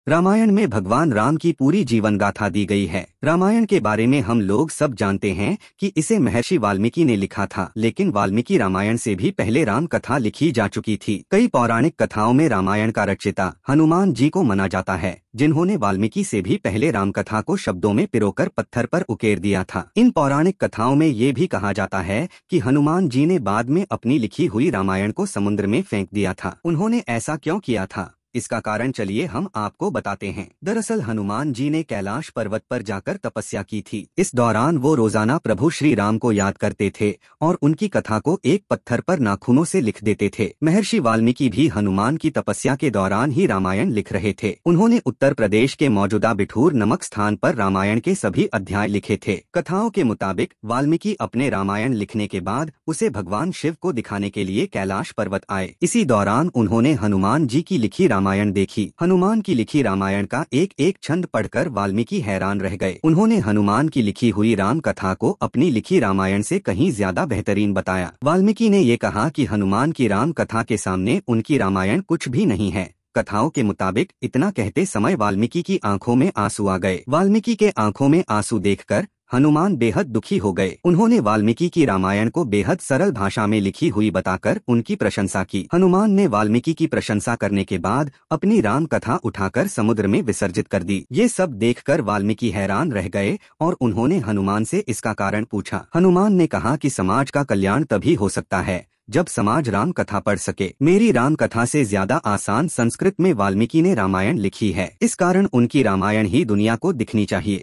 रामायण में भगवान राम की पूरी जीवन गाथा दी गई है। रामायण के बारे में हम लोग सब जानते हैं कि इसे महर्षि वाल्मीकि ने लिखा था, लेकिन वाल्मीकि रामायण से भी पहले राम कथा लिखी जा चुकी थी। कई पौराणिक कथाओं में रामायण का रचयिता हनुमान जी को माना जाता है, जिन्होंने वाल्मीकि से भी पहले राम कथा को शब्दों में पिरोकर पत्थर पर उकेर दिया था। इन पौराणिक कथाओं में ये भी कहा जाता है कि हनुमान जी ने बाद में अपनी लिखी हुई रामायण को समुद्र में फेंक दिया था। उन्होंने ऐसा क्यों किया था, इसका कारण चलिए हम आपको बताते हैं। दरअसल हनुमान जी ने कैलाश पर्वत पर जाकर तपस्या की थी। इस दौरान वो रोजाना प्रभु श्री राम को याद करते थे और उनकी कथा को एक पत्थर पर नाखूनों से लिख देते थे। महर्षि वाल्मीकि भी हनुमान की तपस्या के दौरान ही रामायण लिख रहे थे। उन्होंने उत्तर प्रदेश के मौजूदा बिठूर नामक स्थान पर रामायण के सभी अध्याय लिखे थे। कथाओं के मुताबिक वाल्मीकि अपने रामायण लिखने के बाद उसे भगवान शिव को दिखाने के लिए कैलाश पर्वत आए। इसी दौरान उन्होंने हनुमान जी की लिखी रामायण देखी। हनुमान की लिखी रामायण का एक एक छंद पढ़कर वाल्मीकि हैरान रह गए। उन्होंने हनुमान की लिखी हुई राम कथा को अपनी लिखी रामायण से कहीं ज्यादा बेहतरीन बताया। वाल्मीकि ने ये कहा कि हनुमान की राम कथा के सामने उनकी रामायण कुछ भी नहीं है। कथाओं के मुताबिक इतना कहते समय वाल्मीकि की आंखों में आंसू आ गए। वाल्मीकि के आंखों में आंसू देखकर हनुमान बेहद दुखी हो गए। उन्होंने वाल्मीकि की रामायण को बेहद सरल भाषा में लिखी हुई बताकर उनकी प्रशंसा की। हनुमान ने वाल्मीकि की प्रशंसा करने के बाद अपनी राम कथा उठाकर समुद्र में विसर्जित कर दी। ये सब देखकर वाल्मीकि हैरान रह गए और उन्होंने हनुमान से इसका कारण पूछा। हनुमान ने कहा कि समाज का कल्याण तभी हो सकता है जब समाज राम कथा पढ़ सके। मेरी राम कथा से ज्यादा आसान संस्कृत में वाल्मीकि ने रामायण लिखी है, इस कारण उनकी रामायण ही दुनिया को दिखनी चाहिए।